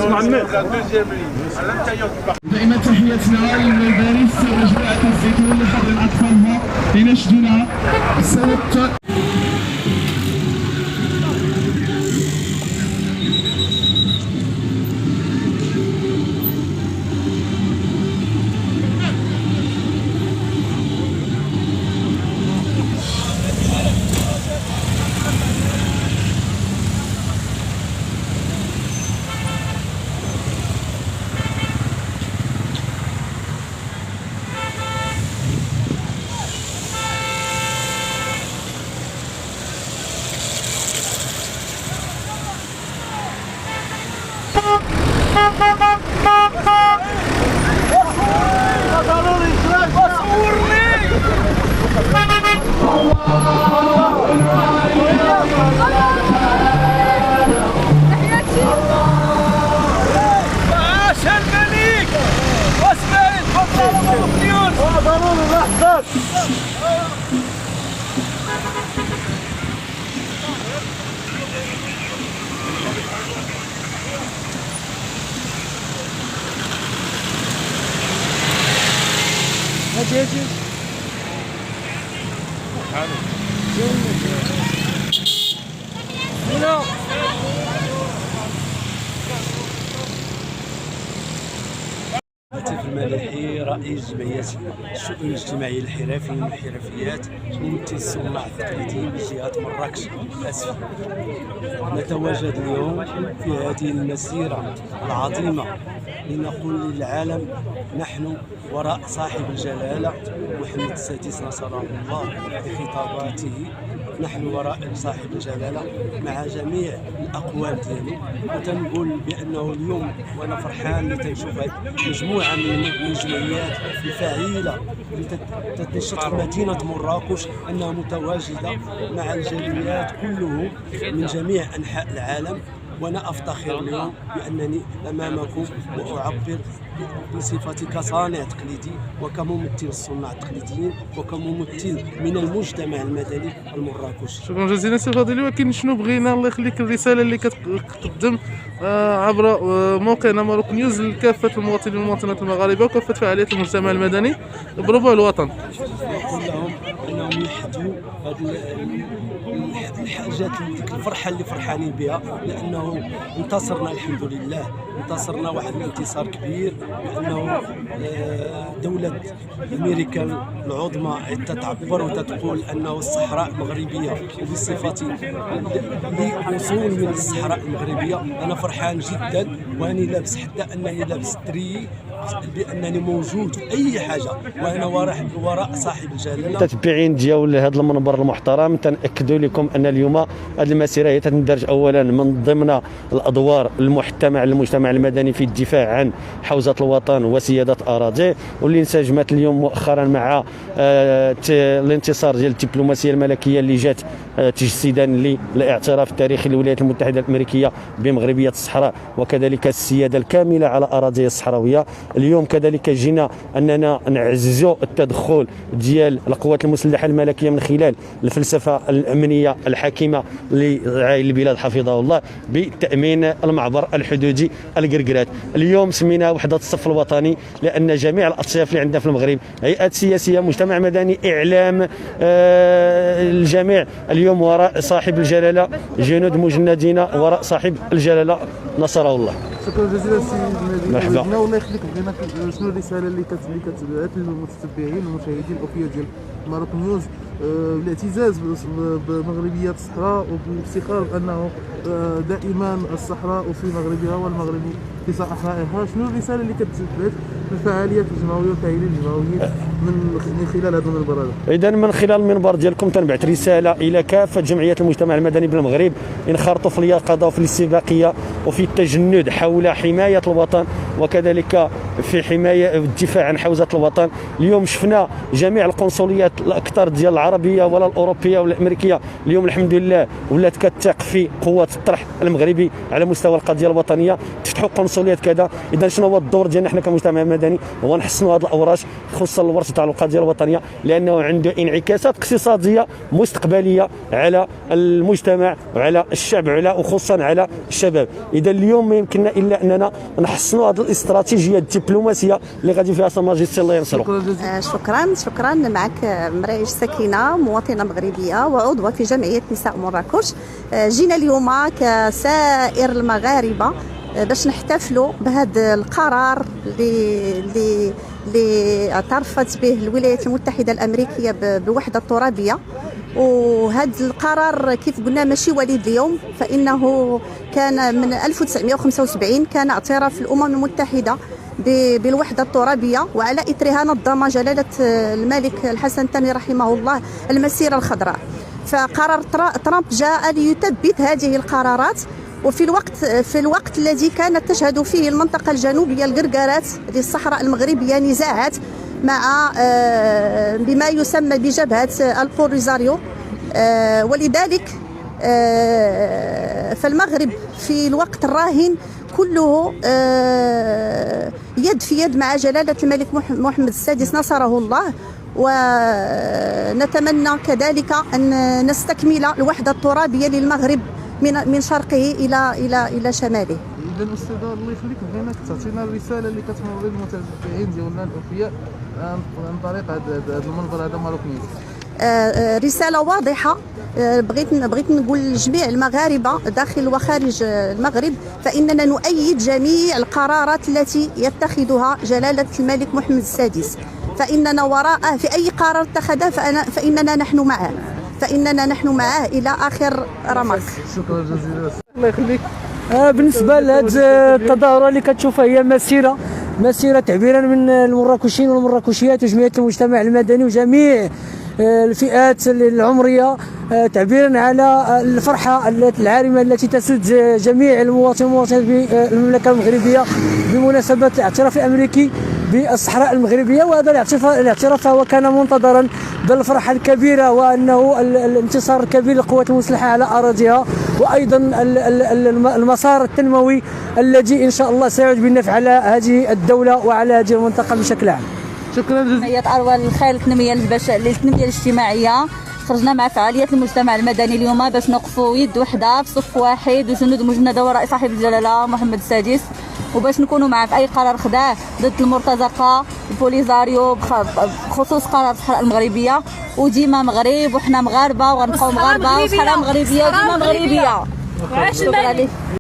مع الناس. دائما تحياتنا للمدارس وجماعة الزيتون لحضر أطفالها لنشدنا الصوت. هاتف المليحي رئيس جمعية الشؤون الاجتماعية للحرفيين والحرفيات ممثل الصناع التقليديين بجهة مراكش الأسفل. نتواجد اليوم في هذه المسيرة العظيمة لنقول للعالم نحن وراء صاحب الجلالة محمد السادس نصره الله بخطاباته. نحن وراء صاحب الجلالة مع جميع الأقوال ديالو، وتنقول بأنه اليوم وأنا فرحان لتنشوف مجموعة من الجمعيات الفاعلة اللي تنشط في مدينة مراكش أنها متواجدة مع الجاليات كلهم من جميع أنحاء العالم. وأنا أفتخر اليوم بأنني أمامكم وأعبر بصفتي كصانع تقليدي وكممثل الصناع التقليديين وكممثل من المجتمع المدني المراكشي. شكرا جزيلا سي فاضل. ولكن شنو بغينا الله يخليك الرساله اللي كتقدم عبر موقعنا ماروك نيوز لكافه المواطنين والمواطنات المغاربه وكافه فعاليات المجتمع المدني بربع الوطن؟ نقول لهم انهم يحدوا الحاجات ديك الفرحه اللي فرحانين بها، لانه انتصرنا الحمد لله، انتصرنا واحد الانتصار كبير، لانه دوله امريكا العظمى تتعبر وتقول انه الصحراء المغربيه وبصفتي لوصول من الصحراء المغربيه انا فرحان جدا، واني لابس حتى انني لابس تري بانني موجود في اي حاجه وانا وراء صاحب الجلاله. المتتبعين ديال هذا المنبر المحترم تنأكدوا لكم ان اليوم هذه المسيره هي تندرج اولا من ضمن الادوار المحتمه على المجتمع المدني في الدفاع عن حوزه الوطن وسياده اراضيه، واللي انسجمت اليوم مؤخرا مع الانتصار ديال الدبلوماسيه الملكيه اللي جات تجسيدا للاعتراف التاريخي للولايات المتحده الامريكيه بمغربيه الصحراء وكذلك السياده الكامله على اراضي الصحراويه. اليوم كذلك جينا اننا نعززوا التدخل ديال القوات المسلحه الملكيه من خلال الفلسفه الامنيه الحكيمه لعائل البلاد حفظه الله بتامين المعبر الحدودي القرقرات. اليوم سمينا وحده الصف الوطني لان جميع الاطياف اللي عندنا في المغرب، هيئات سياسيه، مجتمع مدني، اعلام، الجميع اليوم وراء صاحب الجلاله، جنود مجندين وراء صاحب الجلاله نصره الله. شكرا جزيلا سي المهدي. مرحبا. الله يخليك، بغينا شنو الرساله اللي كتبعث للمتتبعين والمشاهدين الاوفياء ديال ماروك نيوز بالاعتزاز بمغربيه الصحراء وبالافتخار بانه دائما الصحراء في مغربها والمغرب في صحرائها؟ شنو الرساله اللي كتبعث من الفعاليات الجمعويه والفاعلين الجمعويين من خلال هذا المنبر هذا؟ اذا من خلال المنبر ديالكم تنبعث رساله الى كافه جمعيات المجتمع المدني بالمغرب ينخرطوا في اليقظه وفي الاستباقيه وفي التجند حول حمايه الوطن وكذلك في حمايه الدفاع عن حوزه الوطن. اليوم شفنا جميع القنصليات الاكثر ديال العربيه ولا الاوروبيه ولا الامريكيه اليوم الحمد لله ولات كتثق في قوه الطرح المغربي على مستوى القضيه الوطنيه، تفتحوا قنصليات كذا. اذا شنو هو الدور ديالنا حنا كمجتمع مدني؟ هو نحسنوا هذه الاوراش خصوصا الورش تاع القضيه الوطنيه، لانه عنده انعكاسات اقتصاديه مستقبليه على المجتمع وعلى الشعب وخصوصا على الشباب. اذا اليوم ما يمكننا الا اننا نحسنوا هذه الاستراتيجيه الدبلوماسيه اللي غادي فيها سا ماجستي الله ينصرو. شكرا. معك مريج سكينه مواطنه مغربيه وعضوه في جمعيه نساء مراكش. جينا اليوم كسائر المغاربه باش نحتفلوا بهذا القرار اللي اعترفت به الولايات المتحده الامريكيه بوحده ترابيه. وهذا القرار كيف قلنا ماشي وليد اليوم، فانه كان من 1975 كان اعتراف الامم المتحده بالوحده الترابيه، وعلى اثرها نظم جلاله الملك الحسن الثاني رحمه الله المسيره الخضراء. فقرار ترامب جاء ليثبت هذه القرارات، وفي الوقت الذي كانت تشهد فيه المنطقه الجنوبيه القرقارات للصحراء المغربيه نزاعات مع بما يسمى بجبهه البوليزاريو. ولذلك فالمغرب في الوقت الراهن كله يد في يد مع جلالة الملك محمد السادس نصره الله، ونتمنى كذلك أن نستكمل الوحدة الترابية للمغرب من شرقه إلى شماله. إذا أستاذة الله يخليك بغيناك تعطينا الرسالة اللي كتمر للمتابعين ديالنا الأوفياء عن طريق هذا المنبر هذا ماروكنيز. رسالة واضحة بغيت نقول لجميع المغاربة داخل وخارج المغرب، فإننا نؤيد جميع القرارات التي يتخذها جلالة الملك محمد السادس، فإننا وراءه في أي قرار اتخذه فإننا نحن معه إلى آخر رمق. شكرا جزيلا الله يخليك. بالنسبة لهذه التظاهرة اللي كتشوفها هي مسيرة تعبيرا من المراكشيين والمراكشيات وجمعيات المجتمع المدني وجميع الفئات العمرية، تعبيرا على الفرحة العارمة التي تسود جميع المواطنين بالمملكة المغربية بمناسبة الاعتراف الأمريكي بالصحراء المغربية. وهذا الاعتراف هو كان منتظرا بالفرحة الكبيرة، وأنه الانتصار الكبير للقوات المسلحة على أراضيها، وأيضا المسار التنموي الذي إن شاء الله سيعود بالنفع على هذه الدولة وعلى هذه المنطقة بشكل عام. شكرا جزيلا. جمعية أروى الخير للتنمية الاجتماعية خرجنا مع فعاليات المجتمع المدني اليوم باش نوقفوا يد وحده في صف واحد وجنود مجندة وراء صاحب الجلالة محمد السادس، وباش نكونوا معه في أي قرار خداه ضد المرتزقة البوليزاريو بخصوص قرار الصحراء المغربية. وديما مغرب وحنا مغاربة وغنبقاو مغاربة وصحراء مغربية وديما مغربية.